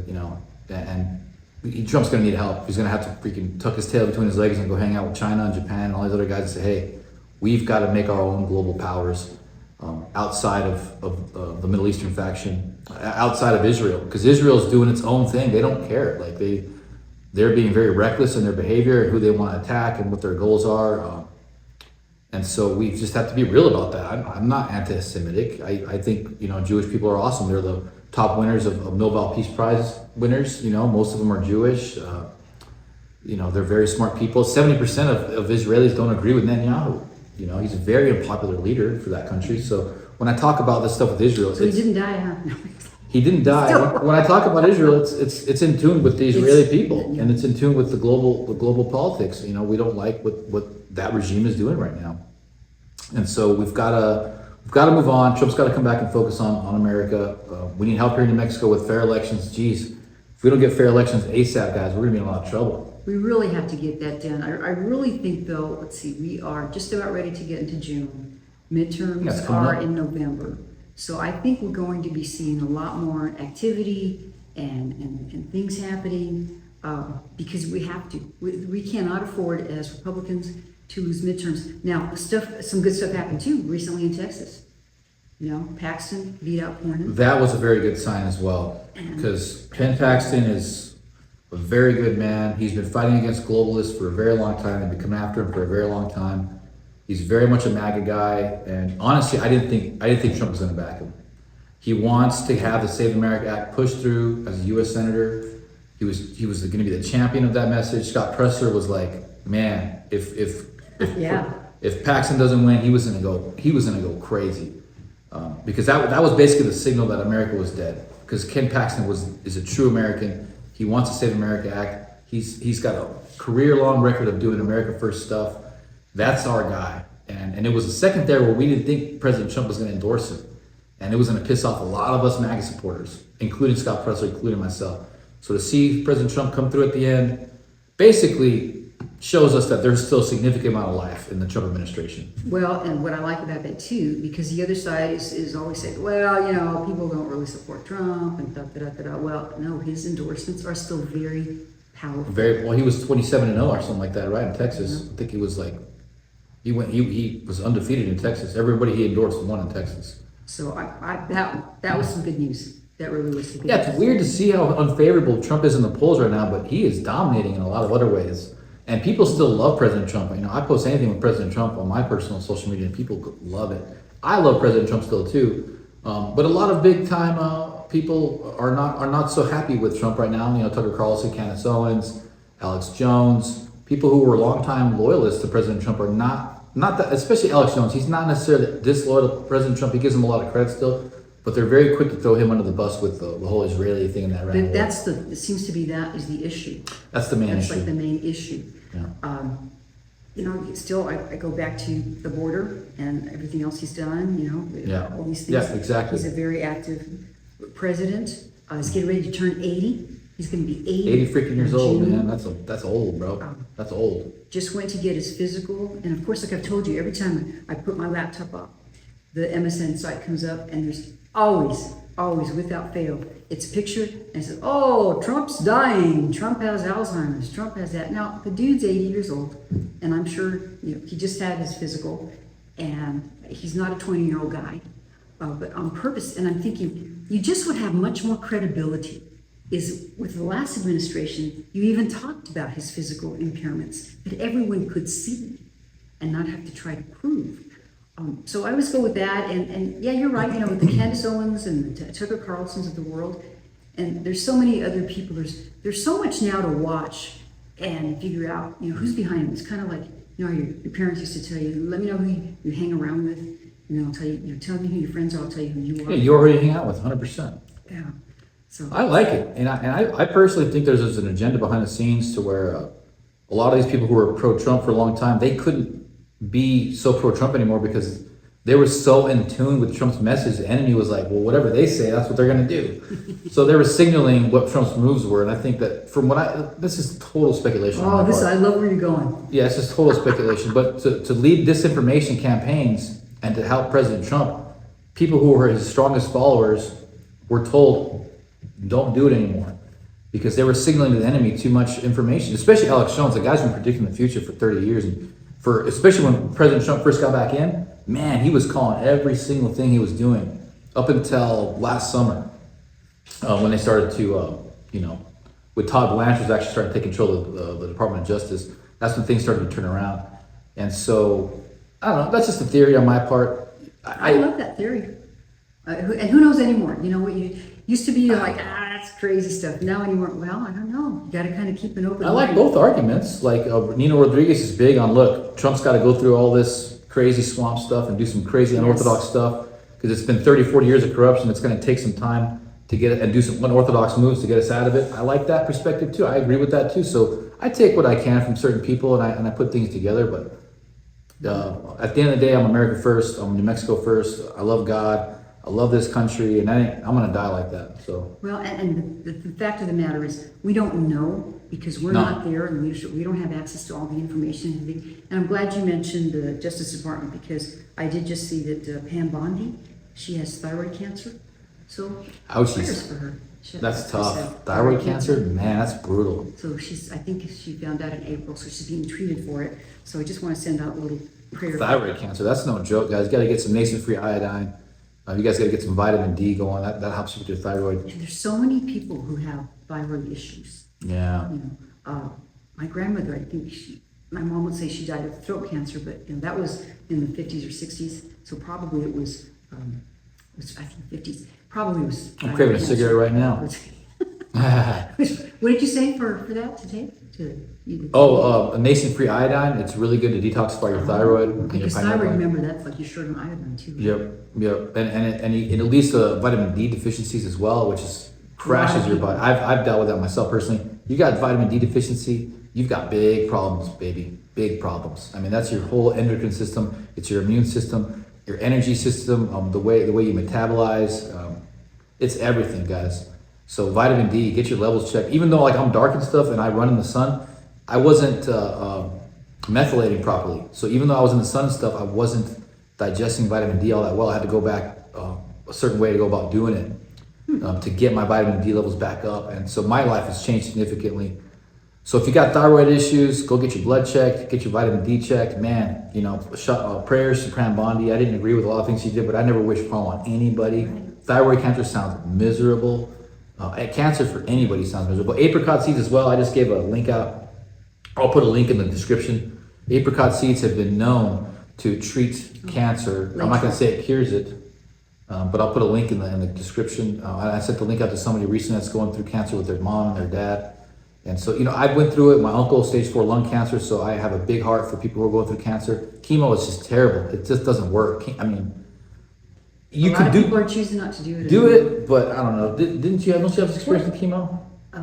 A: and Trump's going to need help. He's going to have to freaking tuck his tail between his legs and go hang out with China and Japan and all these other guys and say, hey, we've got to make our own global powers outside of the Middle Eastern faction, outside of Israel, because Israel's doing its own thing. They don't care. Like they're being very reckless in their behavior and who they want to attack and what their goals are. And so we just have to be real about that. I'm not anti-Semitic. I think Jewish people are awesome. They're the top winners of Nobel Peace Prize winners. Most of them are Jewish. They're very smart people. 70% of Israelis don't agree with Netanyahu. He's a very unpopular leader for that country. So when I talk about this stuff with Israel,
B: So he didn't die, huh? No.
A: he didn't die. When I talk about Israel, it's in tune with the Israeli people, and it's in tune with the global politics. We don't like what that regime is doing right now, and so we've got to move on. Trump's got to come back and focus on America. We need help here in New Mexico with fair elections. Geez, if we don't get fair elections ASAP, guys, we're gonna be in a lot of trouble.
B: We really have to get that done. I really think though, let's see, we are just about ready to get into June.
A: That's
B: Midterms
A: coming
B: are
A: up.
B: in November. So I think we're going to be seeing a lot more activity and things happening, because we have to. We cannot afford as Republicans to lose midterms. Now, some good stuff happened too recently in Texas. You know, Paxton beat out Cornyn.
A: That was a very good sign as well, because Ken Paxton is a very good man. He's been fighting against globalists for a very long time. They've been coming after him for a very long time. He's very much a MAGA guy, and honestly, I didn't think Trump was going to back him. He wants to have the Save America Act pushed through as a U.S. senator. He was going to be the champion of that message. Scott Presser was like, man, if Paxton doesn't win, he was going to go crazy, because that was basically the signal that America was dead. Because Ken Paxton is a true American. He wants to Save America Act. He's got a career-long record of doing America First stuff. That's our guy. And it was a second there where we didn't think President Trump was going to endorse him. And it was going to piss off a lot of us MAGA supporters, including Scott Presser, including myself. So to see President Trump come through at the end basically shows us that there's still a significant amount of life in the Trump administration.
B: Well, and what I like about that too, because the other side is always saying, well, you know, people don't really support Trump and da da da da da. Well, no, his endorsements are still very powerful.
A: He was 27-0 or something like that, right, in Texas. Yeah. I think he was like, he was undefeated in Texas. Everybody he endorsed won in Texas.
B: So that was some good news. That really was some good
A: news.
B: Yeah,
A: it's weird to see how unfavorable Trump is in the polls right now, but he is dominating in a lot of other ways. And people still love President Trump. You know, I post anything with President Trump on my personal social media, and people love it. I love President Trump still too, but a lot of big time people are not so happy with Trump right now. You know, Tucker Carlson, Candace Owens, Alex Jones, people who were longtime loyalists to President Trump are not that. Especially Alex Jones, he's not necessarily disloyal to President Trump. He gives him a lot of credit still, but they're very quick to throw him under the bus with the whole Israeli thing in that round.
B: But it seems to be that is the issue.
A: That's the main issue.
B: That's like the main issue.
A: Yeah.
B: You know, still, I go back to the border and everything else he's done, you know, all these things.
A: Yeah, exactly.
B: He's a very active president. He's getting ready to turn 80. He's going to be 80.
A: 80 freaking years old, man. That's old, bro. That's old.
B: Just went to get his physical. And of course, like I've told you, every time I put my laptop up, the MSN site comes up and there's always, without fail, it's a picture and it says, oh, Trump's dying. Trump has Alzheimer's. Trump has that. Now, the dude's 80 years old, and I'm sure he just had his physical, and he's not a 20-year-old guy, but on purpose. And I'm thinking, you just would have much more credibility. Is with the last administration, you even talked about his physical impairments that everyone could see and not have to try to prove. So I always go with that, and yeah, you're right, with the Candace Owens and the Tucker Carlsons of the world, and there's so many other people, there's so much now to watch and figure out, who's behind them. It's kind of like, your parents used to tell you, let me know who you hang around with, and then I'll tell you, tell me who your friends are, I'll tell you who you are.
A: Yeah, you already hang out with 100%.
B: Yeah. So
A: I like it, and I personally think there's an agenda behind the scenes to where a lot of these people who were pro-Trump for a long time, they couldn't be so pro-Trump anymore because they were so in tune with Trump's message. The enemy was like, well, whatever they say, that's what they're going to do. So they were signaling what Trump's moves were, and I think that this is total speculation.
B: I love where you're going.
A: Yeah, it's just total speculation. But to lead disinformation campaigns and to help President Trump, people who were his strongest followers were told, don't do it anymore, because they were signaling to the enemy too much information. Especially Alex Jones, the guy's been predicting the future for 30 years, and especially when President Trump first got back in, man, he was calling every single thing he was doing up until last summer, when they started to, with Todd Blanchard actually started taking control of the Department of Justice. That's when things started to turn around. And so, I don't know, that's just a theory on my part.
B: I love that theory. And who knows anymore? What you used to be like, that's crazy stuff. Now anymore, well, I don't know. You got to kind of keep an open mind.
A: I like both arguments. Like Nino Rodriguez is big on, look, Trump's got to go through all this crazy swamp stuff and do some crazy unorthodox stuff, because it's been 30, 40 years of corruption. It's going to take some time to get it and do some unorthodox moves to get us out of it. I like that perspective too. I agree with that too. So I take what I can from certain people and I put things together. But at the end of the day, I'm America first. I'm New Mexico first. I love God. I love this country, and I'm gonna die like that. So
B: Well, and the fact of the matter is, we don't know because we're
A: No.
B: not there and we don't have access to all the information and everything. And I'm glad you mentioned the Justice Department because I did just see that Pam Bondi, she has thyroid cancer. So
A: Ouchies.
B: prayers for her.
A: that's
B: She
A: tough.
B: has
A: Thyroid cancer, man, that's brutal.
B: So I think she found out in April, so she's being treated for it. So I just want to send out a little prayer.
A: Thyroid cancer, that's no joke, guys. You gotta get some nascent-free iodine. You guys gotta get some vitamin D going. That helps you with your thyroid.
B: And there's so many people who have thyroid issues.
A: Yeah.
B: You know, my grandmother, I think my mom would say she died of throat cancer, but you know, that was in the 50s or 60s. So probably it was I think 50s. Probably was.
A: I'm craving a cigarette right now.
B: What did you say for that to take?
A: A nascent-free iodine. It's really good to detoxify your thyroid. And your
B: Because
A: pineapple.
B: thyroid, remember, that's like you're short on iodine too.
A: Yep. And it leads to vitamin D deficiencies as well, which is crashes your body. I've dealt with that myself personally. You got vitamin D deficiency, you've got big problems, baby. Big problems. I mean, that's your whole endocrine system. It's your immune system, your energy system, the way you metabolize. It's everything, guys. So vitamin D, get your levels checked. Even though like I'm dark and stuff and I run in the sun, I wasn't methylating properly. So even though I was in the sun and stuff, I wasn't digesting vitamin D all that well. I had to go back a certain way to go about doing it to get my vitamin D levels back up. And so my life has changed significantly. So if you got thyroid issues, go get your blood checked, get your vitamin D checked. Man, prayers to Pam Bondi. I didn't agree with a lot of things she did, but I never wish harm on anybody. Thyroid cancer sounds miserable. Cancer for anybody sounds miserable. Apricot seeds as well. I just gave a link out. I'll put a link in the description. Apricot seeds have been known to treat cancer. I'm not going to say it cures it, but I'll put a link in the description. I sent the link out to somebody recently that's going through cancer with their mom and their dad. And so, I went through it. My uncle, stage 4 lung cancer, so I have a big heart for people who are going through cancer. Chemo is just terrible. It just doesn't work. I mean, you could do.
B: People are choosing not to do it.
A: Do it, but I don't know. Don't you have experience with chemo? I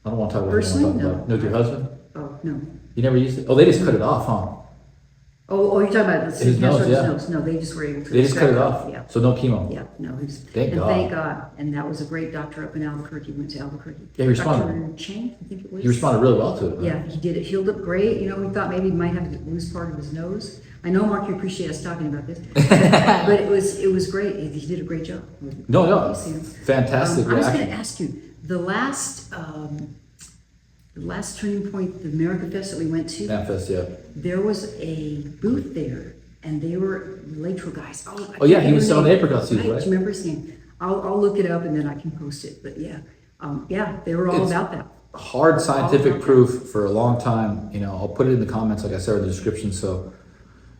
A: don't want to talk about
B: Personally,
A: chemo.
B: no.
A: No, with your husband?
B: Oh, no.
A: You never used it? Oh, they just cut it off, huh?
B: Oh, you're talking about the
A: His nose,
B: cancer
A: yeah.
B: nose. No, they just were able to.
A: They just cut it off.
B: Yeah.
A: So no chemo.
B: Yeah, no,
A: Thank
B: and
A: God.
B: thank God. And that was a great doctor up in Albuquerque. Went to Albuquerque.
A: Yeah, he responded.
B: Dr. Chang, I think it was.
A: He responded really well to it. Right?
B: Yeah, he did it. Healed up great. We thought maybe he might have to lose part of his nose. I know, Mark, you appreciate us talking about this, but it was great. He did a great job.
A: No,
B: You see him.
A: fantastic.
B: I was
A: Yeah,
B: going to ask you the last turning point, the America Fest that we went to.
A: Manifest, yeah.
B: There was a booth there, and they were electro guys.
A: Oh, yeah, he was selling apricot seeds, right?
B: Do you remember seeing? I'll look it up and then I can post it. But yeah, they were all
A: It's
B: about that.
A: Hard scientific proof for a long time. I'll put it in the comments, like I said, in the description. So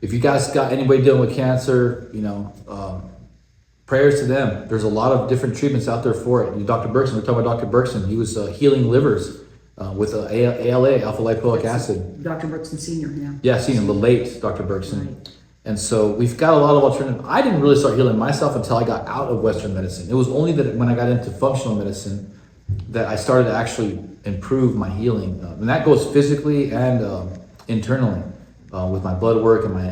A: if you guys got anybody dealing with cancer, prayers to them. There's a lot of different treatments out there for it. Dr. Berkson, we're talking about Dr. Berkson. He was healing livers with ALA, alpha lipoic acid.
B: Dr. Berkson Sr., yeah.
A: Yeah, seen him, the late Dr. Berkson.
B: Right.
A: And so we've got a lot of alternative. I didn't really start healing myself until I got out of Western medicine. It was only that when I got into functional medicine that I started to actually improve my healing. And that goes physically and internally with my blood work and my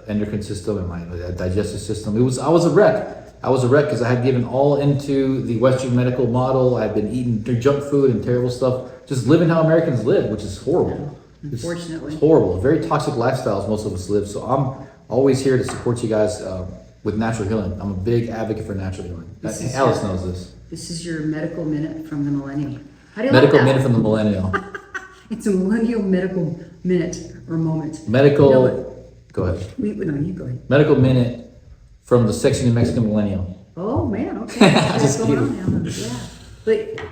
A: endocrine system and my digestive system. I was a wreck. I was a wreck because I had given all into the Western medical model. I had been eating junk food and terrible stuff, just living how Americans live, which is horrible.
B: Unfortunately.
A: It's horrible. Very toxic lifestyles most of us live. So I'm always here to support you guys with natural healing. I'm a big advocate for natural healing. Alice knows this.
B: This is your medical minute from the millennial. How do you
A: Medical
B: like that?
A: minute from the millennial.
B: It's a millennial medical minute or moment.
A: Medical. Go ahead.
B: No, you go ahead.
A: Medical minute from the sexy New Mexican millennial.
B: Oh man, okay. What's
A: Just
B: going
A: kidding.
B: on now? Yeah, but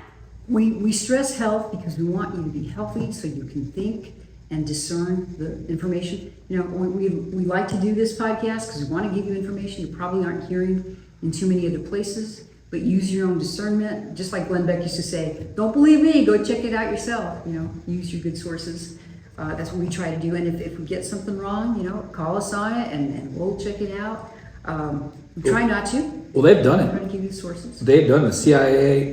B: we stress health because we want you to be healthy so you can think and discern the information. We like to do this podcast because we want to give you information you probably aren't hearing in too many other places. But use your own discernment. Just like Glenn Beck used to say, don't believe me, go check it out yourself. Use your good sources. That's what we try to do. And if we get something wrong, call us on it and we'll check it out. We try not to.
A: Well, they've done
B: Try
A: it.
B: to give you sources.
A: They've done the CIA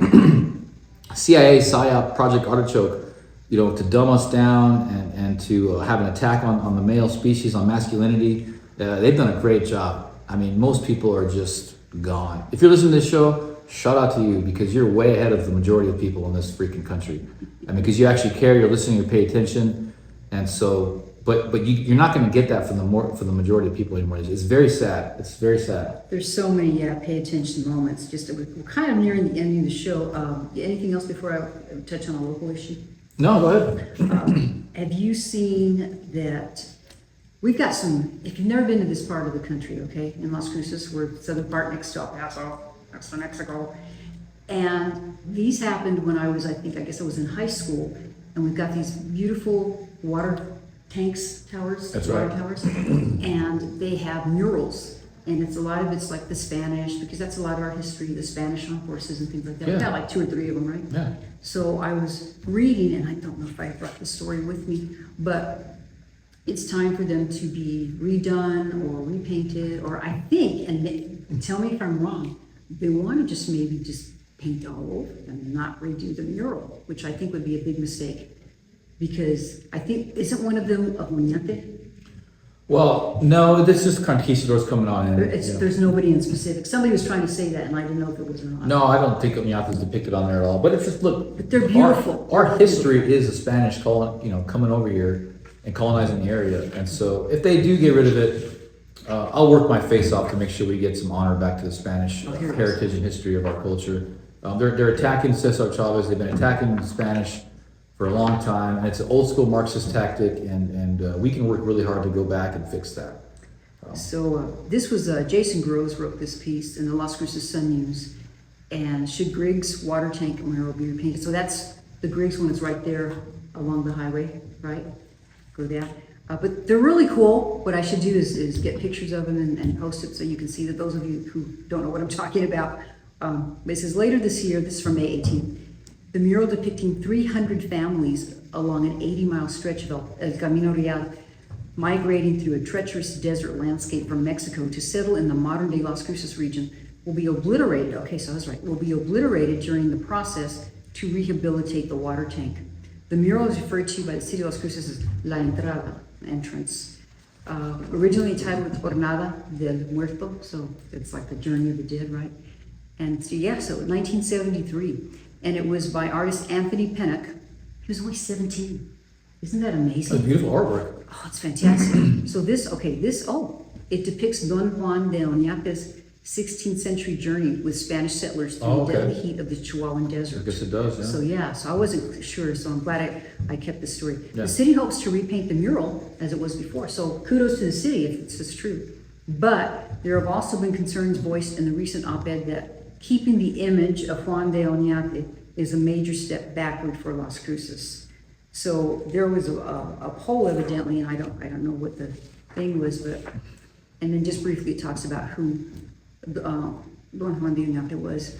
A: PSYOP Project Artichoke, to dumb us down and to have an attack on the male species, on masculinity. They've done a great job. I mean, most people are just gone. If you're listening to this show, shout out to you because you're way ahead of the majority of people in this freaking country. I mean, because you actually care, you're listening, you pay attention, and so. But you're not going to get that from the majority of people anymore. It's very sad. It's very sad.
B: There's so many pay attention moments. Just we're kind of nearing the end of the show. Anything else before I touch on a local issue?
A: No, go ahead.
B: Have you seen that we've got some? If you've never been to this part of the country, okay, in Las Cruces, we're southern part next to El Paso, next to Mexico, and these happened when I guess I was in high school, and we've got these beautiful water tanks, towers,
A: That's
B: water
A: right.
B: towers, and they have murals, and it's like the Spanish, because that's a lot of our history, the Spanish on horses and things like that.
A: Yeah.
B: We've got like 2 or 3 of them, right?
A: Yeah.
B: So I was reading, and I don't know if I brought the story with me, but it's time for them to be redone or repainted, or I think, and tell me if I'm wrong, they want to maybe just paint all over and not redo the mural, which I think would be a big mistake. Because I think, isn't one of them of Oñate?
A: Well, no, this is Conquistadors coming on in.
B: There's nobody in specific. Somebody was trying to say that, and I didn't know if it was or not.
A: No, I don't think Oñate is depicted on there at all. But it's just look.
B: But they're beautiful.
A: Our history is the Spanish coming over here and colonizing the area. And so if they do get rid of it, I'll work my face off to make sure we get some honor back to the Spanish heritage and history of our culture. They're attacking Cesar Chavez. They've been attacking the Spanish for a long time, and it's an old school Marxist tactic, and we can work really hard to go back and fix that.
B: So this was Jason Groves wrote this piece in the Las Cruces Sun News, and should Griggs water tank and mural be repainted? So that's the Griggs one is right there along the highway, right? Go there. But they're really cool. What I should do is get pictures of them and post it so you can see that those of you who don't know what I'm talking about. It says later this year, this is from May 18th, the mural depicting 300 families along an 80-mile stretch of El Camino Real migrating through a treacherous desert landscape from Mexico to settle in the modern-day Las Cruces region will be obliterated. Okay, so I was right. Will be obliterated during the process to rehabilitate the water tank. The mural is referred to by the city of Las Cruces as La Entrada, entrance. Originally titled Jornada del Muerto, so it's like the journey of the dead, right? And so 1973. And it was by artist Anthony Pennock. He was only 17. Isn't that amazing?
A: That's beautiful artwork.
B: Oh, it's fantastic. So it depicts Don Juan de Oñate's 16th century journey with Spanish settlers through the deadly heat of the Chihuahuan desert.
A: I guess it does, yeah.
B: So I wasn't sure, so I'm glad I kept the story.
A: Yeah.
B: The city hopes to repaint the mural as it was before, so kudos to the city if it's just true. But there have also been concerns voiced in the recent op-ed that keeping the image of Juan de Oñate is a major step backward for Las Cruces. So there was a poll evidently, and I don't know what the thing was, but and then just briefly it talks about who Don Juan de Oñate was.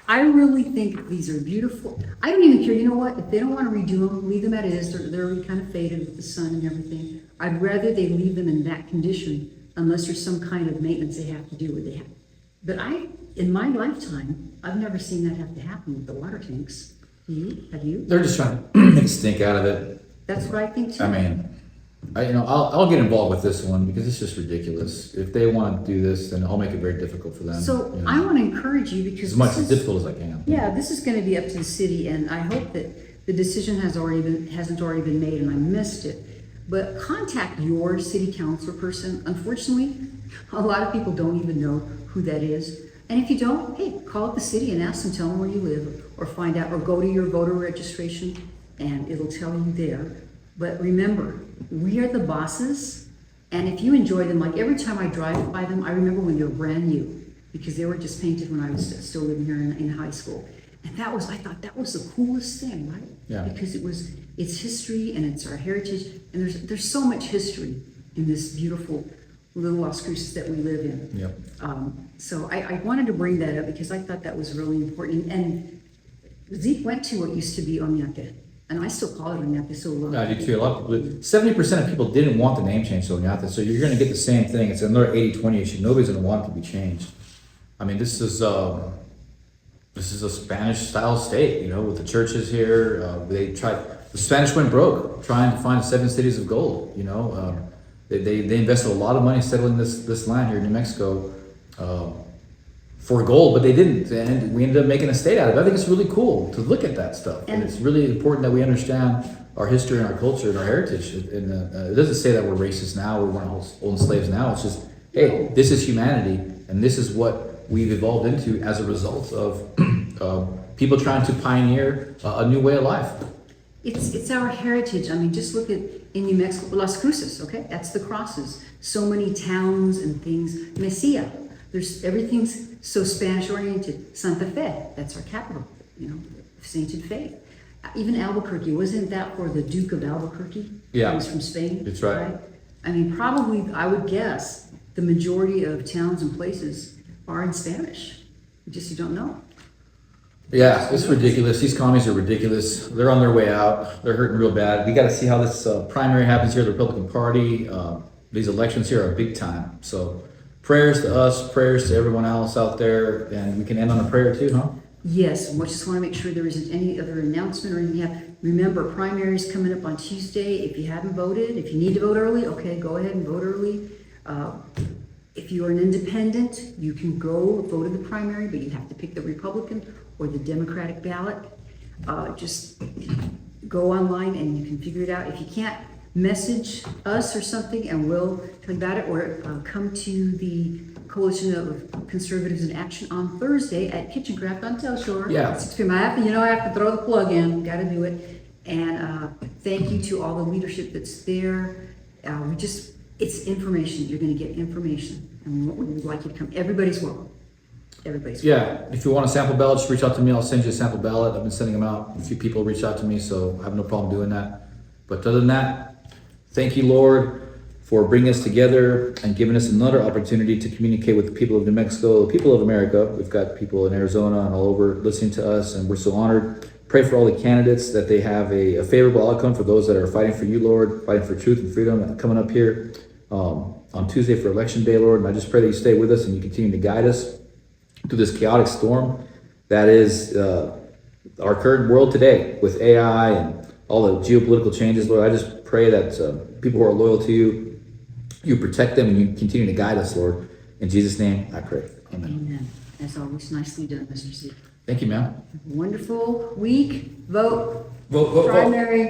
B: I really think these are beautiful. I don't even care. You know what? If they don't want to redo them, leave them as is. They're already kind of faded with the sun and everything. I'd rather they leave them in that condition, unless there's some kind of maintenance they have to do with it. But in my lifetime, I've never seen that have to happen with the water tanks. Have you?
A: They're just trying to make a stink out of it.
B: That's what I think too.
A: I mean, I'll get involved with this one because it's just ridiculous. If they want to do this, then I'll make it very difficult for them.
B: So I want to encourage you because
A: as difficult as I can.
B: Yeah, this is going to be up to the city, and I hope that the decision hasn't already been made, and I missed it. But contact your city councilor person. Unfortunately, a lot of people don't even know who that is. And if you don't, hey, call up the city and ask them, tell them where you live, or find out, or go to your voter registration, and it'll tell you there. But remember, we are the bosses, and if you enjoy them, like every time I drive by them, I remember when they were brand new, because they were just painted when I was still living here in high school. And I thought that was the coolest thing, right?
A: Yeah.
B: Because it's history and it's our heritage, and there's so much history in this beautiful little Las Cruces that we live in.
A: Yep.
B: So I wanted to bring that up because I thought that was really important. And Zeke went to what used to be Oñate, and I still call it Oñate. So
A: I do too. A lot of people, 70% of people didn't want the name change to Oñate, so you're going to get the same thing. It's another 80-20 issue. Nobody's going to want it to be changed. I mean, this is a Spanish-style state, with the churches here. The Spanish went broke trying to find 7 cities of gold. They invested a lot of money settling this land here in New Mexico. for gold, but they didn't, and we ended up making a state out of it. I think it's really cool to look at that stuff, and it's really important that we understand our history and our culture and our heritage. And it doesn't say that we're racist now, we want to own slaves now. It's just, hey, this is humanity, and this is what we've evolved into as a result of people trying to pioneer a new way of life.
B: It's our heritage. I mean, just look at in New Mexico, Las Cruces, okay? That's the crosses. So many towns and things. Mesilla, everything's so Spanish oriented. Santa Fe, that's our capital, you know, sainted faith. Even Albuquerque, wasn't that for the Duke of Albuquerque?
A: Yeah.
B: He was from Spain.
A: That's right.
B: I mean, probably, I would guess, the majority of towns and places are in Spanish. You don't know.
A: Yeah, it's ridiculous. These commies are ridiculous. They're on their way out. They're hurting real bad. We got to see how this primary happens here, the Republican Party. These elections here are big time. So prayers to us, prayers to everyone else out there, and we can end on a prayer too, huh?
B: Yes, we just want to make sure there isn't any other announcement or anything. Remember, primaries coming up on Tuesday. If you haven't voted, if you need to vote early, okay, go ahead and vote early. If you are an independent, you can go vote in the primary, but you have to pick the Republican or the Democratic ballot. Just go online and you can figure it out. If you can't, message us or something and we'll tell you about it, or come to the Coalition of Conservatives in Action on Thursday at Kitchen Craft on Telshore.
A: Yeah.
B: 6 p.m. I have to throw the plug in, gotta do it. And thank you to all the leadership that's there. It's information, you're gonna get information. And we would like you to come, everybody's welcome. Everybody's welcome.
A: Yeah, if you want a sample ballot, just reach out to me. I'll send you a sample ballot. I've been sending them out. A few people reach out to me, so I have no problem doing that. But other than that, thank you, Lord, for bringing us together and giving us another opportunity to communicate with the people of New Mexico, the people of America. We've got people in Arizona and all over listening to us, and we're so honored. Pray for all the candidates that they have a favorable outcome for those that are fighting for you, Lord, fighting for truth and freedom, coming up here on Tuesday for Election Day, Lord. And I just pray that you stay with us and you continue to guide us through this chaotic storm that is our current world today with AI and all the geopolitical changes, Lord. I just pray that people who are loyal to you, you protect them and you continue to guide us, Lord. In Jesus' name, I pray. Amen.
B: Amen. As always, nicely done, Mr. C.
A: Thank you, ma'am.
B: Wonderful week. Vote.
A: Vote, vote, vote.
B: Primary.